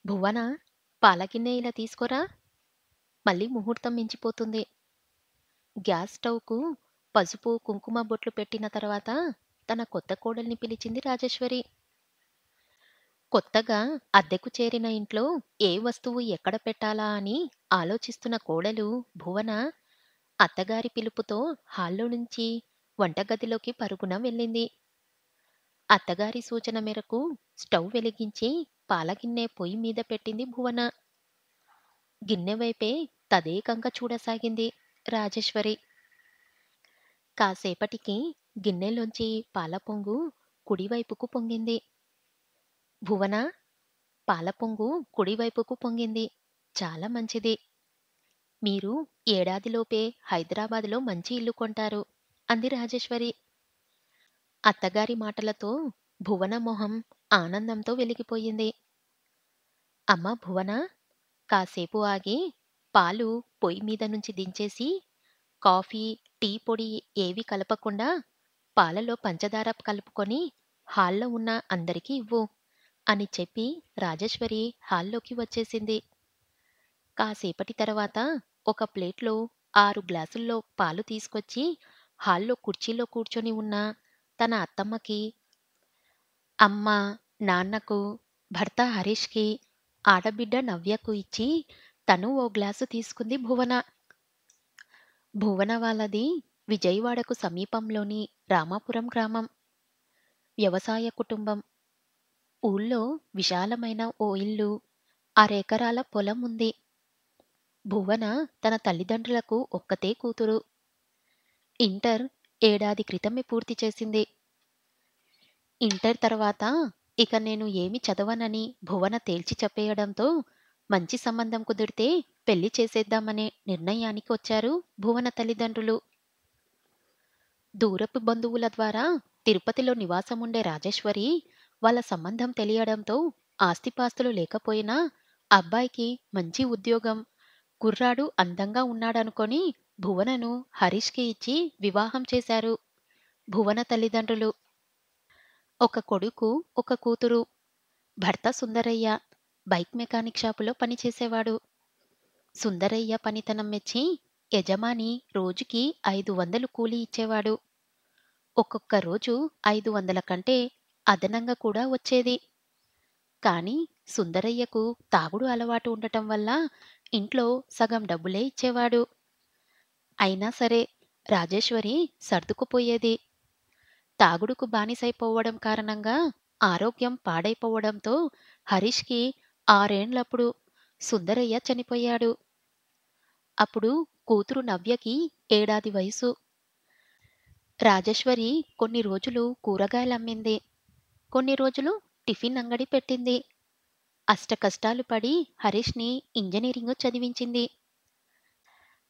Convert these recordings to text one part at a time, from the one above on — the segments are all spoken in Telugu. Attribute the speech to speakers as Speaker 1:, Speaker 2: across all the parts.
Speaker 1: భువన, పాలగిన్నె ఇలా తీసుకురా. మళ్ళీ ముహూర్తం మించిపోతుంది. గ్యాస్ స్టవ్‌కు పసుపు, కుంకుమ బొట్లు పెట్టిన తర్వాత తన కొత్త కోడల్ని పిలిచింది రాజేశ్వరి. కొత్తగా అద్దెకు చేరిన ఇంట్లో ఏ వస్తువు ఎక్కడ పెట్టాలా అని ఆలోచిస్తున్న కోడలు భువన అత్తగారి పిలుపుతో హాల్లో నుంచి వంటగదిలోకి పరుగున వెళ్ళింది. అత్తగారి సూచన మేరకు స్టవ్ వెలిగించి పాలగిన్నె పొయ్యి మీద పెట్టింది భువన. గిన్నె వైపే తదేకంగా చూడసాగింది రాజేశ్వరి. కాసేపటికి గిన్నెలోంచి పాల పొంగు కుడివైపుకు పొంగింది. భువన, పాల పొంగు కుడివైపుకు పొంగింది. చాలా మంచిది. మీరు ఏడాదిలోపే హైదరాబాదులో మంచి ఇల్లు కొంటారు అంది రాజేశ్వరి. అత్తగారి మాటలతో భువన మొహం ఆనందంతో వెలిగిపోయింది. అమ్మా భువన, కాసేపు ఆగి పాలు పొయ్యి మీద నుంచి దించేసి కాఫీ, టీ పొడి ఏవి కలపకుండా పాలలో పంచదార కలుపుకొని హాల్లో ఉన్న అందరికీ ఇవ్వు అని చెప్పి రాజేశ్వరి హాల్లోకి వచ్చేసింది. కాసేపటి తర్వాత ఒక ప్లేట్లో 6 గ్లాసుల్లో పాలు తీసుకొచ్చి హాల్లో కుర్చీలో కూర్చొని ఉన్న తన అత్తమ్మకి, అమ్మ, నాన్నకు, భర్త హరీష్‌కి, ఆడబిడ్డ నవ్యకు ఇచ్చి తను ఓ గ్లాసు తీసుకుంది భువన. భువన వాళ్ళది విజయవాడకు సమీపంలోని రామాపురం గ్రామం. వ్యవసాయ కుటుంబం. ఊళ్ళో విశాలమైన ఓ ఇల్లు, అరెకరాల పొలం ఉంది. భువన తన తల్లిదండ్రులకు ఒక్కతే కూతురు. ఇంటర్ ఏడాది క్రితమే పూర్తి చేసింది. ఇంటర్ తర్వాత ఇక నేను ఏమి చదవనని భువన తేల్చి చెప్పేయడంతో మంచి సంబంధం కుదిరితే పెళ్లి చేసేద్దామనే నిర్ణయానికి వచ్చారు భువన తల్లిదండ్రులు. దూరపు బంధువుల ద్వారా తిరుపతిలో నివాసముండే రాజేశ్వరి వాళ్ళ సంబంధం తెలియడంతో ఆస్తిపాస్తులు లేకపోయినా అబ్బాయికి మంచి ఉద్యోగం, కుర్రాడు అందంగా ఉన్నాడనుకొని భువనను హరీష్‌కి ఇచ్చి వివాహం చేశారు భువన తల్లిదండ్రులు. ఒక కొడుకు, ఒక కూతురు. భర్త సుందరయ్య బైక్ మెకానిక్ షాపులో పనిచేసేవాడు. సుందరయ్య పనితనం మెచ్చి యజమాని రోజుకి 500 కూలీ ఇచ్చేవాడు. ఒక్కొక్క రోజు 500 కంటే అదనంగా కూడా వచ్చేది. కానీ సుందరయ్యకు తాగుడు అలవాటు ఉండటం వల్ల ఇంట్లో సగం డబ్బులే ఇచ్చేవాడు. అయినా సరే రాజేశ్వరి సర్దుకుపోయేది. తాగుడుకు బానిసైపోవడం కారణంగా ఆరోగ్యం పాడైపోవడంతో హరీష్‌కి 6 ఏండ్లప్పుడు సుందరయ్య చనిపోయాడు. అప్పుడు కూతురు నవ్యకి ఏడాది వయసు. రాజేశ్వరి కొన్ని రోజులు కూరగాయలమ్మింది. కొన్ని రోజులు టిఫిన్ అంగడి పెట్టింది. అష్టకష్టాలు పడి హరీష్‌ని ఇంజనీరింగు చదివించింది.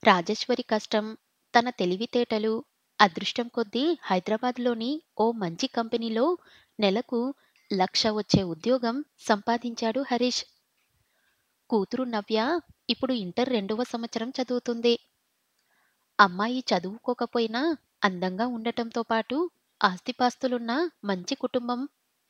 Speaker 1: రాజేశ్వరి కష్టం, తన తెలివితేటలు, అదృష్టం కొద్దీ హైదరాబాద్‌లోని ఓ మంచి కంపెనీలో నెలకు 1,00,000 వచ్చే ఉద్యోగం సంపాదించాడు హరీష్. కూతురు నవ్య ఇప్పుడు ఇంటర్ 2వ సంవత్సరం చదువుతుంది. అమ్మాయి చదువుకోకపోయినా అందంగా ఉండటంతో పాటు ఆస్తిపాస్తులున్న మంచి కుటుంబం,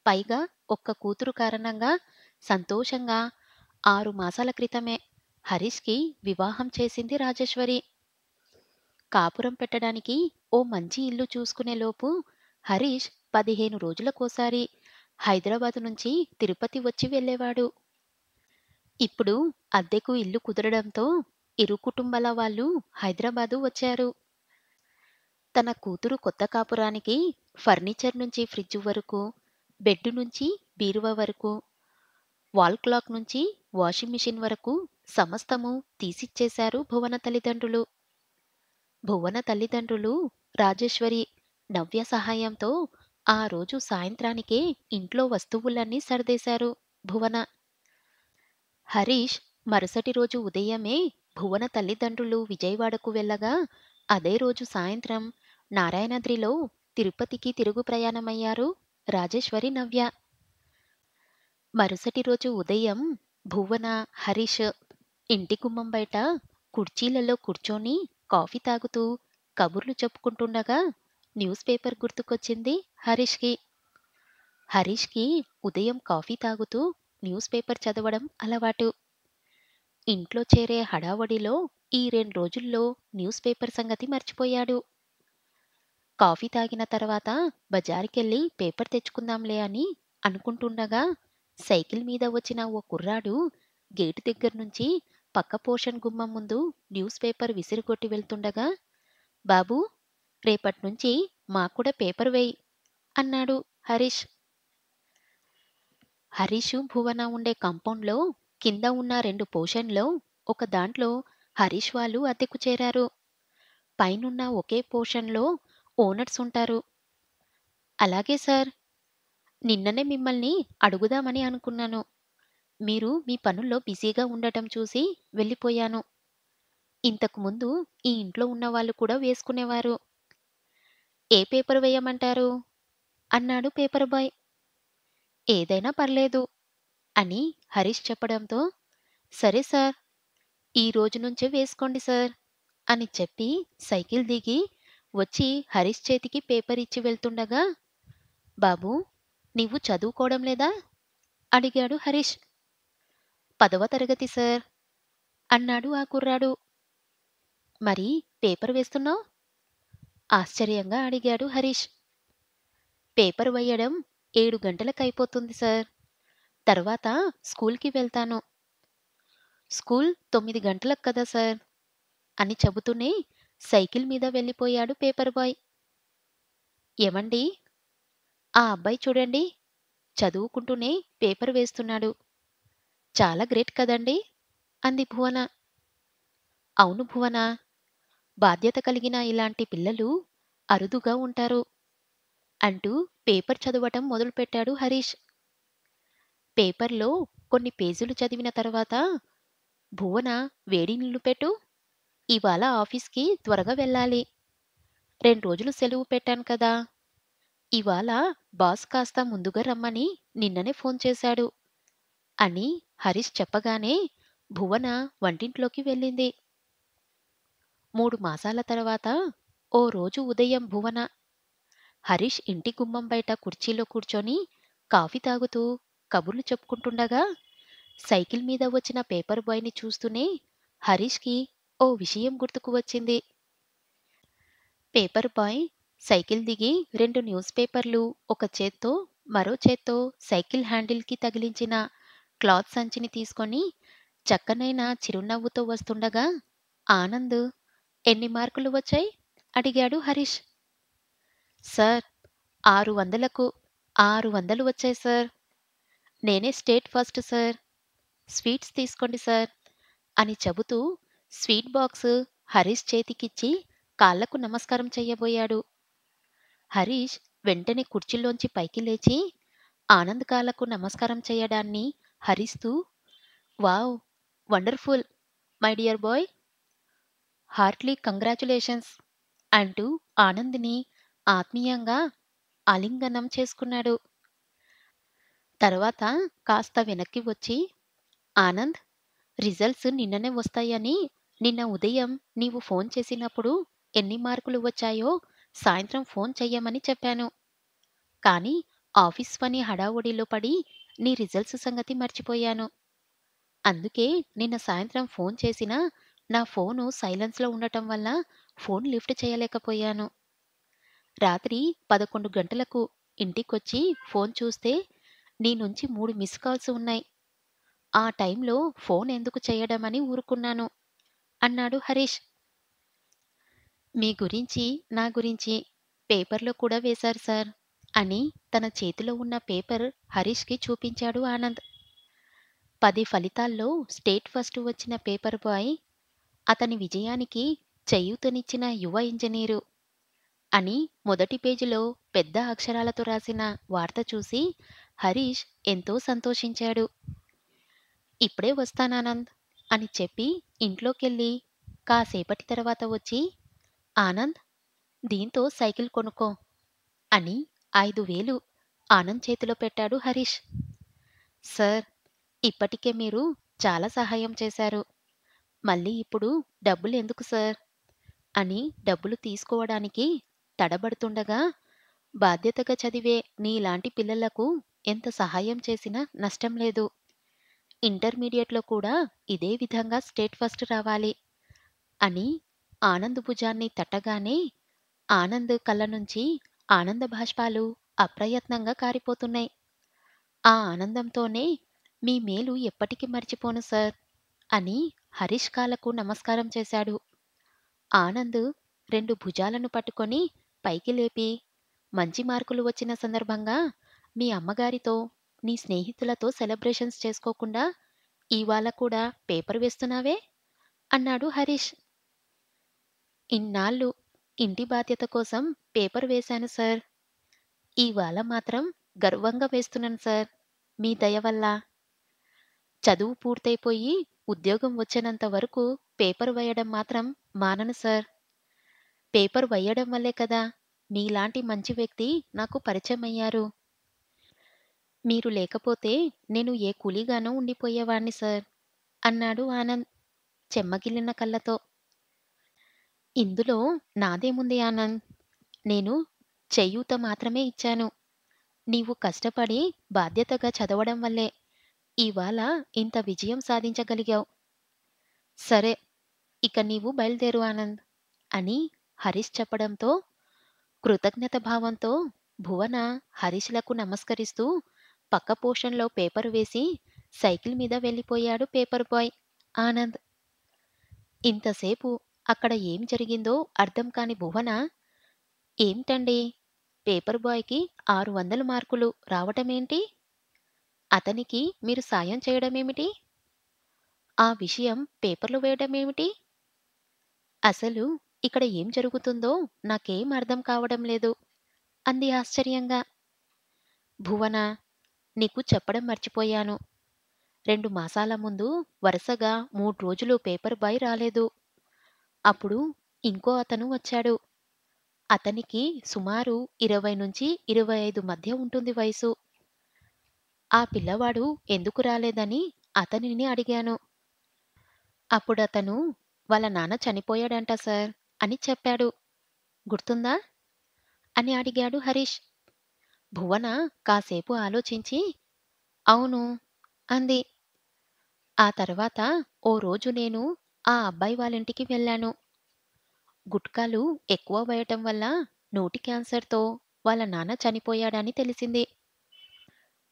Speaker 1: పైగా ఒక్క కూతురు కారణంగా సంతోషంగా 6 మాసాల క్రితమే హరీష్‌కి వివాహం చేసింది రాజేశ్వరి. కాపురం పెట్టడానికి ఓ మంచి ఇల్లు చూసుకునేలోపు హరీష్ 15 రోజులకోసారి హైదరాబాదు నుంచి తిరుపతి వచ్చి వెళ్ళేవాడు. ఇప్పుడు అద్దెకు ఇల్లు కుదరడంతో ఇరు కుటుంబాల వాళ్ళు హైదరాబాదు వచ్చారు. తన కూతురు కొత్త కాపురానికి ఫర్నిచర్ నుంచి ఫ్రిడ్జ్ వరకు, బెడ్ నుంచి బీరువా వరకు, వాల్ క్లాక్ నుంచి వాషింగ్ మిషన్ వరకు సమస్తము తీసిచ్చేశారు భువన తల్లిదండ్రులు. భువన తల్లిదండ్రులు రాజేశ్వరి, నవ్య సహాయంతో ఆ రోజు సాయంత్రానికే ఇంట్లో వస్తువులన్నీ సర్దేశారు భువన. హరీష్ మరుసటి రోజు ఉదయమే భువన తల్లిదండ్రులు విజయవాడకు వెళ్ళగా అదే రోజు సాయంత్రం నారాయణద్రిలో తిరుపతికి తిరుగు ప్రయాణమయ్యారు రాజేశ్వరి, నవ్య. మరుసటి రోజు ఉదయం భువన, హరీష్ ఇంటి గుమ్మం బయట కుర్చీలలో కూర్చొని కాఫీ తాగుతూ కబుర్లు చెప్పుకుంటుండగా న్యూస్ పేపర్ గుర్తుకొచ్చింది హరీష్‌కి. హరీష్‌కి ఉదయం కాఫీ తాగుతూ న్యూస్ పేపర్ చదవడం అలవాటు. ఇంట్లో చేరే హడావడిలో ఈ 2 రోజుల్లో న్యూస్ పేపర్ సంగతి మర్చిపోయాడు. కాఫీ తాగిన తర్వాత బజారుకెళ్ళి పేపర్ తెచ్చుకుందాంలే అని అనుకుంటుండగా సైకిల్ మీద వచ్చిన ఓ కుర్రాడు గేటు దగ్గర నుంచి పక్క పోర్షన్ గుమ్మం ముందు న్యూస్ పేపర్ విసిరికొట్టి వెళ్తుండగా, బాబూ, రేపట్నుంచి మాక్కూడా పేపర్ వేయి అన్నాడు హరీష్. హరీషు, భువన ఉండే కాంపౌండ్‌లో కింద ఉన్న 2 పోర్షన్‌లో ఒక దాంట్లో హరీష్ వాళ్ళు అద్దెకు చేరారు. పైనున్న ఒకే పోర్షన్‌లో ఓనర్స్ ఉంటారు. అలాగే సార్. నిన్ననే మిమ్మల్ని అడుగుదామని అనుకున్నాను. మీరు మీ పనుల్లో బిజీగా ఉండటం చూసి వెళ్ళిపోయాను. ఇంతకు ముందు ఈ ఇంట్లో ఉన్నవాళ్ళు కూడా వేసుకునేవారు. ఏ పేపర్ వేయమంటారు? అన్నాడు పేపర్ బాయ్. ఏదైనా పర్లేదు అని హరీష్ చెప్పడంతో, సరే సార్, ఈ రోజు నుంచే వేసుకోండి సార్ అని చెప్పి సైకిల్ దిగి వచ్చి హరీష్ చేతికి పేపర్ ఇచ్చి వెళ్తుండగా, బాబూ, నీవు చదువుకోవడం లేదా? అడిగాడు హరీష్. 10వ తరగతి సార్ అన్నాడు ఆ కుర్రాడు. మరి పేపర్ వేస్తున్నావ్? ఆశ్చర్యంగా అడిగాడు హరీష్. పేపర్ వేయడం 7 గంటలకయిపోతుంది సార్. తర్వాత స్కూల్‌కి వెళ్తాను. స్కూల్ 9 గంటలకు కదా సార్ అని చెబుతూనే సైకిల్ మీద వెళ్ళిపోయాడు పేపర్ బాయ్. ఏవండీ, ఆ అబ్బాయి చూడండి, చదువుకుంటూనే పేపర్ వేస్తున్నాడు. చాలా గ్రేట్ కదండీ! అంది భువన. అవును భువన, బాధ్యత కలిగిన ఇలాంటి పిల్లలు అరుదుగా ఉంటారు అంటూ పేపర్ చదవటం మొదలుపెట్టాడు హరీష్. పేపర్లో కొన్ని పేజీలు చదివిన తర్వాత, భువన, వేడి నీళ్లు పెట్టు. ఇవాళ ఆఫీస్‌కి త్వరగా వెళ్ళాలి. 2 రోజులు సెలవు పెట్టాను కదా! ఇవాళ బాస్ కాస్త ముందుగా రమ్మని నిన్ననే ఫోన్ చేశాడు అని హరీష్ చెప్పగానే భువన వంటింట్లోకి వెళ్ళింది. 3 మాసాల తర్వాత ఓ రోజు ఉదయం భువన, హరీష్ ఇంటి గుమ్మం బయట కుర్చీలో కూర్చొని కాఫీ తాగుతూ కబుర్లు చెప్పుకుంటుండగా సైకిల్ మీద వచ్చిన పేపర్ బాయ్ని చూస్తూనే హరీష్‌కి ఓ విషయం గుర్తుకు వచ్చింది. పేపర్ బాయ్ సైకిల్ దిగి 2 న్యూస్ పేపర్లు ఒక చేత్తో, మరో చేత్తో సైకిల్ హ్యాండిల్‌కి తగిలించిన క్లాత్ సంచిని తీసుకొని చక్కనైన చిరునవ్వుతో వస్తుండగా, ఆనంద్, ఎన్ని మార్కులు వచ్చాయి? అడిగాడు హరీష్. సార్, 600కు 600 వచ్చాయి సార్. నేనే స్టేట్ ఫస్ట్ సార్. స్వీట్స్ తీసుకోండి సార్ అని చెబుతూ స్వీట్ బాక్స్ హరీష్ చేతికిచ్చి కాళ్లకు నమస్కారం చెయ్యబోయాడు. హరీష్ వెంటనే కుర్చీలోంచి పైకి లేచి ఆనంద్ కాళ్లకు నమస్కారం చేయడాన్ని హరిస్తూ, wow, wonderful, my dear boy, heartily congratulations అంటూ ఆనంద్‌ని ఆత్మీయంగా ఆలింగనం చేసుకున్నాడు. తర్వాత కాస్త వెనక్కి వచ్చి, ఆనంద్, రిజల్ట్స్ నిన్ననే వస్తాయని నిన్న ఉదయం నీవు ఫోన్ చేసినప్పుడు ఎన్ని మార్కులు వచ్చాయో సాయంత్రం ఫోన్ చెయ్యమని చెప్పాను. కానీ ఆఫీస్ పని హడావుడిలో పడి నీ రిజల్ట్స్ సంగతి మర్చిపోయాను. అందుకే నిన్న సాయంత్రం ఫోన్ చేసినా నా ఫోను సైలెన్స్‌లో ఉండటం వల్ల ఫోన్ లిఫ్ట్ చేయలేకపోయాను. రాత్రి 11 గంటలకు ఇంటికొచ్చి ఫోన్ చూస్తే నీ నుంచి 3 మిస్ కాల్స్ ఉన్నాయి. ఆ టైంలో ఫోన్ ఎందుకు చేయడమని ఊరుకున్నాను అన్నాడు హరీష్. మీ గురించి, నా గురించి పేపర్‌లో కూడా వేశారు సార్ అని తన చేతిలో ఉన్న పేపర్ హరీష్‌కి చూపించాడు ఆనంద్. 10 ఫలితాల్లో స్టేట్ ఫస్ట్ వచ్చిన పేపర్ బాయ్ అతని విజయానికి చేయూతనిచ్చిన యువ ఇంజనీరు అని మొదటి పేజీలో పెద్ద అక్షరాలతో రాసిన వార్త చూసి హరీష్ ఎంతో సంతోషించాడు. ఇప్పుడే వస్తానానంద్ అని చెప్పి ఇంట్లోకెళ్ళి కాసేపటి తర్వాత వచ్చి, ఆనంద్, దీంతో సైకిల్ కొనుక్కో అని 5,000 ఆనంద్ చేతిలో పెట్టాడు హరీష్. సార్, ఇప్పటికే మీరు చాలా సహాయం చేశారు. మళ్ళీ ఇప్పుడు డబ్బులెందుకు సార్ అని డబ్బులు తీసుకోవడానికి తడబడుతుండగా, బాధ్యతగా చదివే నీలాంటి పిల్లలకు ఎంత సహాయం చేసినా నష్టం లేదు. ఇంటర్మీడియట్‌లో కూడా ఇదే విధంగా స్టేట్ ఫస్ట్ రావాలి అని ఆనంద్ భుజాన్ని తట్టగానే ఆనంద్ కళ్ళ నుంచి ఆనంద బాష్పాలు అప్రయత్నంగా కారిపోతున్నాయి. ఆ ఆనందంతోనే మీ మేలు ఎప్పటికీ మర్చిపోను సార్ అని హరీష్ కాళ్ళకు నమస్కారం చేశాడు. ఆనంద్ 2 భుజాలను పట్టుకొని పైకి లేపి, మంచి మార్కులు వచ్చిన సందర్భంగా మీ అమ్మగారితో, నీ స్నేహితులతో సెలబ్రేషన్స్ చేసుకోకుండా ఇవాళ కూడా పేపర్ వేస్తున్నావే? అన్నాడు హరీష్. ఇన్నాళ్ళు ఇంటి బాధ్యత కోసం పేపర్ వేశాను సార్. ఇవాళ మాత్రం గర్వంగా వేస్తున్నాను సార్. మీ దయ వల్ల. చదువు పూర్తయిపోయి ఉద్యోగం వచ్చేంత వరకు పేపర్ వేయడం మాత్రం మానను సార్. పేపర్ వేయడం వల్లే కదా మీలాంటి మంచి వ్యక్తి నాకు పరిచయమయ్యారు. మీరు లేకపోతే నేను ఏ కూలీగానో ఉండిపోయేవాణ్ణి సార్ అన్నాడు ఆనంద్ చెమ్మగిల్లిన కళ్ళతో. ఇందులో నాదేముంది ఆనంద్. నేను చేయూత మాత్రమే ఇచ్చాను. నీవు కష్టపడి బాధ్యతగా చదవడం వల్లే ఇవాళ ఇంత విజయం సాధించగలిగావు. సరే, ఇక నీవు బయలుదేరు ఆనంద్ అని హరీష్ చెప్పడంతో కృతజ్ఞత భావంతో భువన హరీష్‌లకు నమస్కరిస్తూ పక్క పోర్షన్‌లో పేపర్ వేసి సైకిల్ మీద వెళ్ళిపోయాడు పేపర్ బాయ్ ఆనంద్. ఇంతసేపు అక్కడ ఏం జరిగిందో అర్థం కాని భువన, ఏంటండి, పేపర్ బాయ్‌కి 600 మార్కులు రావటమేంటి? అతనికి మీరు సాయం చేయడమేమిటి? ఆ విషయం పేపర్‌లో వేయడమేమిటి? అసలు ఇక్కడ ఏం జరుగుతుందో నాకేం అర్థం కావడం లేదు అంది ఆశ్చర్యంగా. భువన, నీకు చెప్పడం మర్చిపోయాను. 2 మాసాల ముందు వరుసగా 3 రోజులు పేపర్ బాయ్ రాలేదు. అప్పుడు ఇంకో అతను వచ్చాడు. అతనికి సుమారు 20-25 మధ్య ఉంటుంది వయసు. ఆ పిల్లవాడు ఎందుకు రాలేదని అతనిని అడిగాను. అప్పుడతను వాళ్ళ నాన్న చనిపోయాడంట సార్ అని చెప్పాడు. గుర్తుందా? అని అడిగాడు హరీష్. భువన కాసేపు ఆలోచించి, అవును అంది. ఆ తర్వాత ఓ రోజు నేను ఆ అబ్బాయి వాళ్ళింటికి వెళ్ళాను. గుట్కాలు ఎక్కువ వేయటం వల్ల నోటి క్యాన్సర్‌తో వాళ్ళ నాన్న చనిపోయాడని తెలిసింది.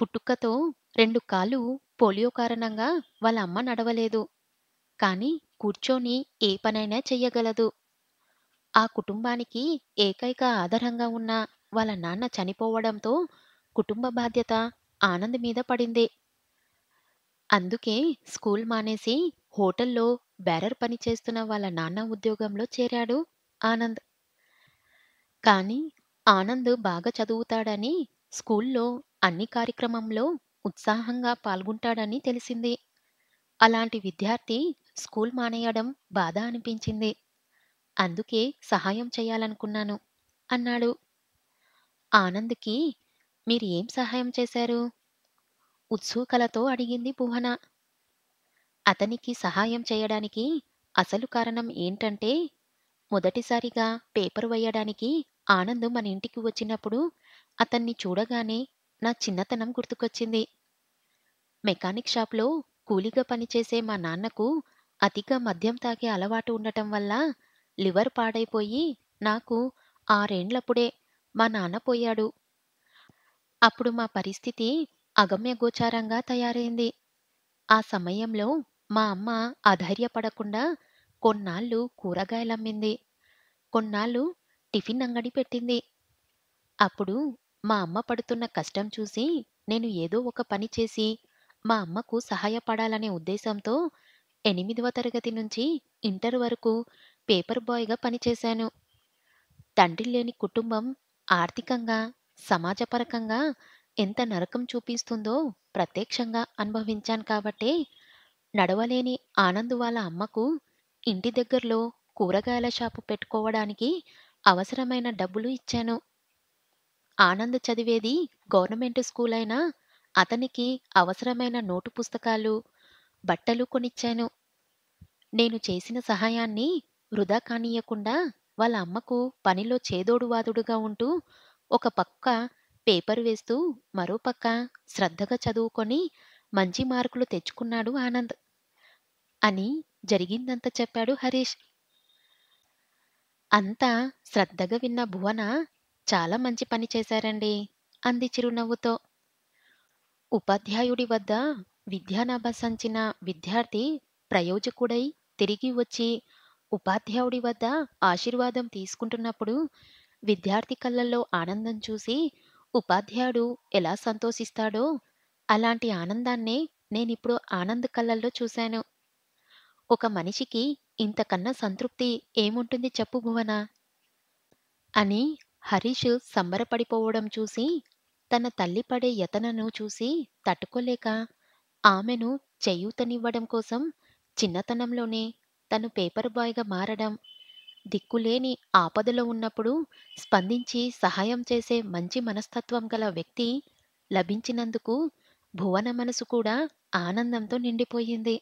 Speaker 1: పుట్టుకతో 2 కాళ్ళు పోలియో కారణంగా వాళ్ళ అమ్మ నడవలేదు. కానీ కూర్చొని ఏ పనైనా చెయ్యగలదు. ఆ కుటుంబానికి ఏకైక ఆధారంగా ఉన్న వాళ్ళ నాన్న చనిపోవడంతో కుటుంబ బాధ్యత ఆనంద్ మీద పడింది. అందుకే స్కూల్ మానేసి హోటల్‌లో బేరర్ పని చేస్తున్న వాళ్ళ నాన్న ఉద్యోగంలో చేరాడు ఆనంద్. కానీ ఆనంద్ బాగా చదువుతాడని, స్కూల్లో అన్ని కార్యక్రమంలో ఉత్సాహంగా పాల్గొంటాడని తెలిసింది. అలాంటి విద్యార్థి స్కూల్ మానేయడం బాధ అనిపించింది. అందుకే సహాయం చేయాలనుకున్నాను అన్నాడు. ఆనంద్‌కి మీరు ఏం సహాయం చేశారు? ఉత్సుకలతో అడిగింది భువన. అతనికి సహాయం చేయడానికి అసలు కారణం ఏంటంటే, మొదటిసారిగా పేపర్ వేయడానికి ఆనంద్ మన ఇంటికి వచ్చినప్పుడు అతన్ని చూడగానే నా చిన్నతనం గుర్తుకొచ్చింది. మెకానిక్ షాప్‌లో కూలీగా పనిచేసే మా నాన్నకు అతిగా మద్యం తాగే అలవాటు ఉండటం వల్ల లివర్ పాడైపోయి నాకు 6 ఏండ్లప్పుడే మా నాన్న పోయాడు. అప్పుడు మా పరిస్థితి అగమ్యగోచారంగా తయారైంది. ఆ సమయంలో మా అమ్మ అధైర్యపడకుండా కొన్నాళ్ళు కూరగాయలమ్మింది. కొన్నాళ్ళు టిఫిన్ అంగడి పెట్టింది. అప్పుడు మా అమ్మ పడుతున్న కష్టం చూసి నేను ఏదో ఒక పని చేసి మా అమ్మకు సహాయపడాలనే ఉద్దేశంతో 8వ తరగతి నుంచి ఇంటర్ వరకు పేపర్ బాయ్‌గా పనిచేశాను. తండ్రి లేని కుటుంబం ఆర్థికంగా, సమాజపరకంగా ఎంత నరకం చూపిస్తుందో ప్రత్యక్షంగా అనుభవించాను కాబట్టే నడవలేని ఆనంద్ వాళ్ళ అమ్మకు ఇంటి దగ్గరలో కూరగాయల షాపు పెట్టుకోవడానికి అవసరమైన డబ్బులు ఇచ్చాను. ఆనంద్ చదివేది గవర్నమెంట్ స్కూల్ అయినా అతనికి అవసరమైన నోటు పుస్తకాలు, బట్టలు కొనిచ్చాను. నేను చేసిన సహాయాన్ని వృధా కానీయకుండా వాళ్ళ అమ్మకు పనిలో చేదోడు వాదోడుగా ఉంటూ, ఒక పక్క పేపర్ వేస్తూ, మరో పక్క శ్రద్ధగా చదువుకొని మంచి మార్కులు తెచ్చుకున్నాడు ఆనంద్ అని జరిగిందంతా చెప్పాడు హరీష్. అంతా శ్రద్ధగా విన్న భువన చాలా మంచి పని చేశారండి అంది చిరునవ్వుతో. ఉపాధ్యాయుడి వద్ద విద్యానభ్యసించిన విద్యార్థి ప్రయోజకుడై తిరిగి వచ్చి ఉపాధ్యాయుడి వద్ద ఆశీర్వాదం తీసుకుంటున్నప్పుడు విద్యార్థి కళ్ళల్లో ఆనందం చూసి ఉపాధ్యాయుడు ఎలా సంతోషిస్తాడో అలాంటి ఆనందాన్నే నేనిప్పుడు ఆనంద్ కళ్ళల్లో చూశాను. ఒక మనిషికి ఇంతకన్నా సంతృప్తి ఏముంటుంది చెప్పు భువన అని హరీష్ సంబరపడిపోవడం చూసి తన తల్లి పడే యతనను చూసి తట్టుకోలేక ఆమెను చేయూతనివ్వడం కోసం చిన్నతనంలోనే తను పేపర్ బాయ్గా మారడం, దిక్కులేని ఆపదలో ఉన్నప్పుడు స్పందించి సహాయం చేసే మంచి మనస్తత్వం గల వ్యక్తి లభించినందుకు భువన మనసు కూడా ఆనందంతో నిండిపోయింది.